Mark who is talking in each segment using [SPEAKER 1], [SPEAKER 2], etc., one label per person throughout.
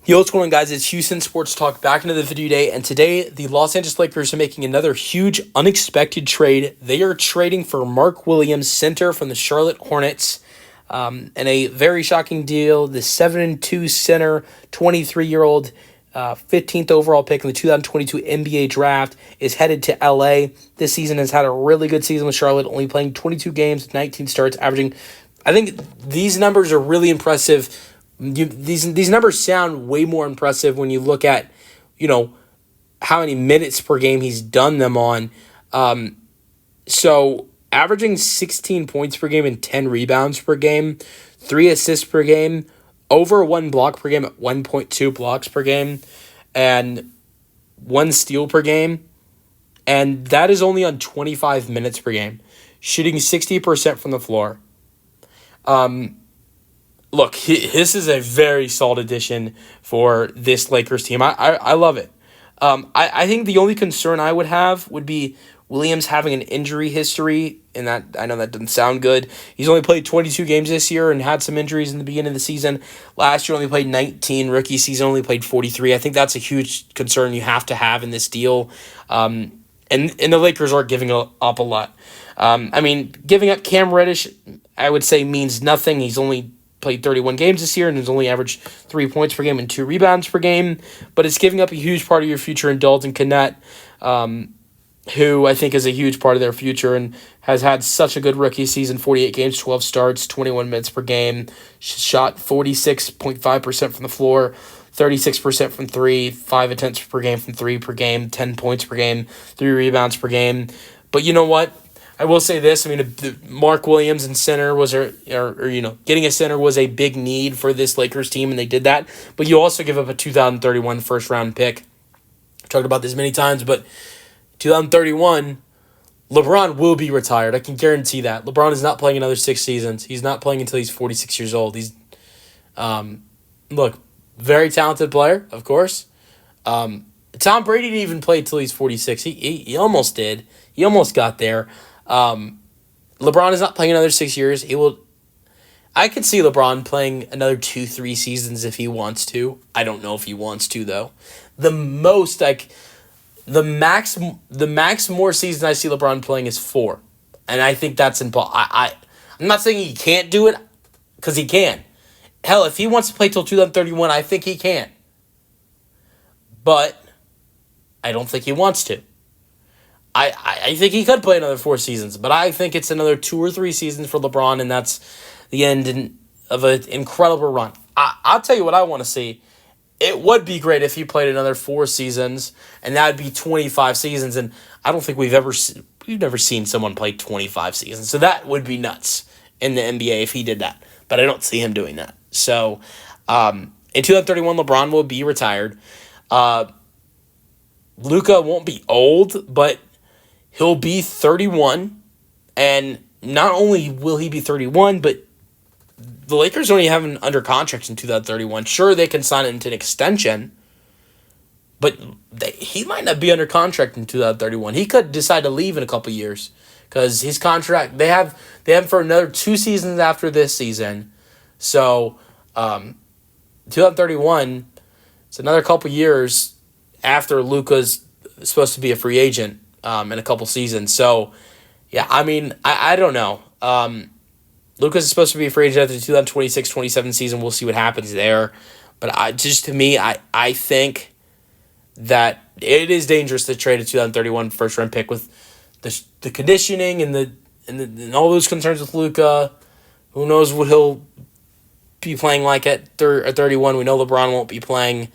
[SPEAKER 1] Yo, what's going on, guys? It's Houston Sports Talk back into the video day, and today the Los Angeles Lakers are making another huge, unexpected trade. They are trading for Mark Williams, center from the Charlotte Hornets, and a very shocking deal. The 7-2 center, 23-year-old, 15th overall pick in the 2022 NBA draft, is headed to LA. This season has had a really good season with Charlotte, only playing 22 games, 19 starts, averaging. I think these numbers are really impressive. These numbers sound way more impressive when you look at, how many minutes per game he's done them on. So averaging 16 points per game and 10 rebounds per game, 3 assists per game, over 1 block per game at 1.2 blocks per game, and 1 steal per game. And that is only on 25 minutes per game, shooting 60% from the floor. Look, this is a very solid addition for this Lakers team. I love it. I think the only concern I would have would be Williams having an injury history, and that I know that doesn't sound good. He's only played 22 games this year and had some injuries in the beginning of the season. Last year only played 19. Rookie season only played 43. I think that's a huge concern you have to have in this deal. And the Lakers are giving up a lot. Giving up Cam Reddish, I would say, means nothing. He's only played 31 games this year and has only averaged 3 points per game and 2 rebounds per game. But it's giving up a huge part of your future in Dalton Knecht, who I think is a huge part of their future and has had such a good rookie season, 48 games, 12 starts, 21 minutes per game, shot 46.5% from the floor, 36% from 3, 5 attempts per game from 3 per game, 10 points per game, 3 rebounds per game. But you know what? I will say this. Mark Williams in center getting a center was a big need for this Lakers team, and they did that. But you also give up a 2031 first-round pick. I've talked about this many times, but 2031, LeBron will be retired. I can guarantee that. LeBron is not playing another 6 seasons. He's not playing until he's 46 years old. He's, very talented player, of course. Tom Brady didn't even play until he's 46. He almost did. He almost got there. LeBron is not playing another 6 years. I could see LeBron playing another 2-3 seasons if he wants to. I don't know if he wants to, though. The max more seasons I see LeBron playing is 4. And I think that's impossible. I'm not saying he can't do it, because he can. Hell, if he wants to play till 2031, I think he can. But I don't think he wants to. I think he could play another 4 seasons, but I think it's another 2 or 3 seasons for LeBron, and that's the end of an incredible run. I'll tell you what I want to see. It would be great if he played another 4 seasons, and that would be 25 seasons, and I don't think we've never seen someone play 25 seasons, so that would be nuts in the NBA if he did that, but I don't see him doing that. So in 2031, LeBron will be retired. Luka won't be old, but he'll be 31, and not only will he be 31, but the Lakers don't even have him under contract in 2031. Sure, they can sign it into an extension, but he might not be under contract in 2031. He could decide to leave in a couple years because his contract, they have him for another 2 seasons after this season. So 2031, it's another couple years after Luka's supposed to be a free agent. In a couple seasons. So, yeah, I don't know. Lucas is supposed to be a free agent after the 2026-27 season. We'll see what happens there. But I think that it is dangerous to trade a 2031 first-round pick with the conditioning and all those concerns with Luka. Who knows what he'll be playing like at 31. We know LeBron won't be playing.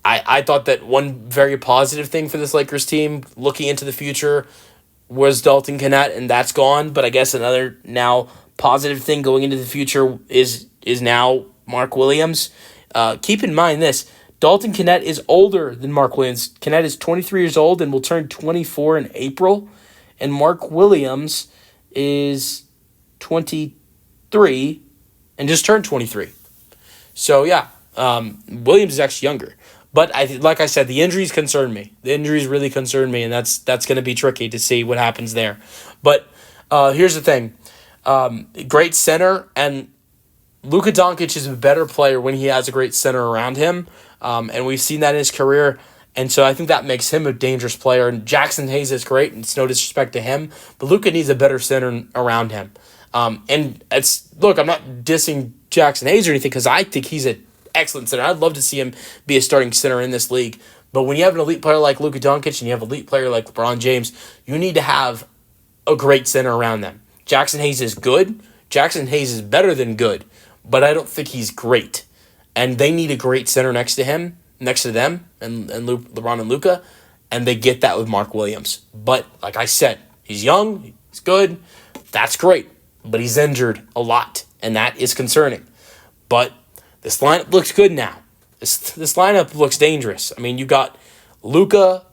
[SPEAKER 1] I thought that one very positive thing for this Lakers team looking into the future was Dalton Knecht, and that's gone. But I guess another now positive thing going into the future is now Mark Williams. Keep in mind this. Dalton Knecht is older than Mark Williams. Knecht is 23 years old and will turn 24 in April. And Mark Williams is 23 and just turned 23. So, yeah, Williams is actually younger. But like I said, the injuries concern me. The injuries really concern me, and that's going to be tricky to see what happens there. But here's the thing. Great center, and Luka Doncic is a better player when he has a great center around him, and we've seen that in his career. And so I think that makes him a dangerous player. And Jackson Hayes is great, and it's no disrespect to him, but Luka needs a better center around him. And I'm not dissing Jackson Hayes or anything because I think he's an excellent center. I'd love to see him be a starting center in this league. But when you have an elite player like Luka Doncic and you have an elite player like LeBron James, you need to have a great center around them. Jackson Hayes is good. Jackson Hayes is better than good, but I don't think he's great. And they need a great center next to him, next to them, and LeBron and Luka, and they get that with Mark Williams. But like I said, he's young, he's good, that's great, but he's injured a lot, and that is concerning. But this lineup looks good now. This lineup looks dangerous. I mean, you got Luka,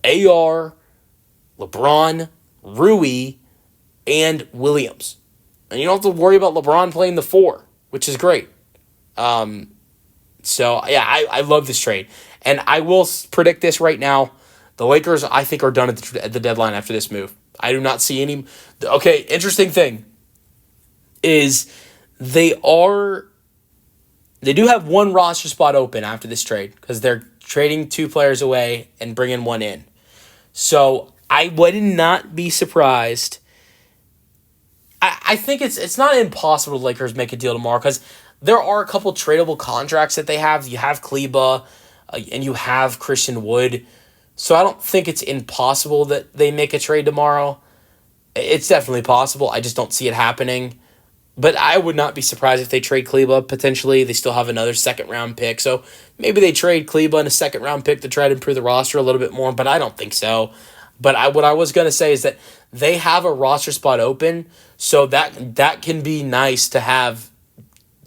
[SPEAKER 1] AR, LeBron, Rui, and Williams. And you don't have to worry about LeBron playing the 4, which is great. I love this trade. And I will predict this right now. The Lakers, I think, are done at the deadline after this move. I do not see any... Okay, interesting thing is they do have one roster spot open after this trade because they're trading 2 players away and bringing 1 in. So I would not be surprised. I think it's not impossible the Lakers make a deal tomorrow because there are a couple tradable contracts that they have. You have Kleba and you have Christian Wood. So I don't think it's impossible that they make a trade tomorrow. It's definitely possible. I just don't see it happening. But I would not be surprised if they trade Kleba potentially. They still have another second-round pick. So maybe they trade Kleba and a second-round pick to try to improve the roster a little bit more, but I don't think so. But what I was going to say is that they have a roster spot open, so that can be nice to have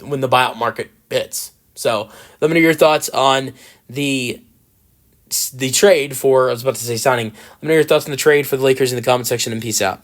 [SPEAKER 1] when the buyout market hits. So let me know your thoughts on the trade for, I was about to say signing. Let me know your thoughts on the trade for the Lakers in the comment section, and peace out.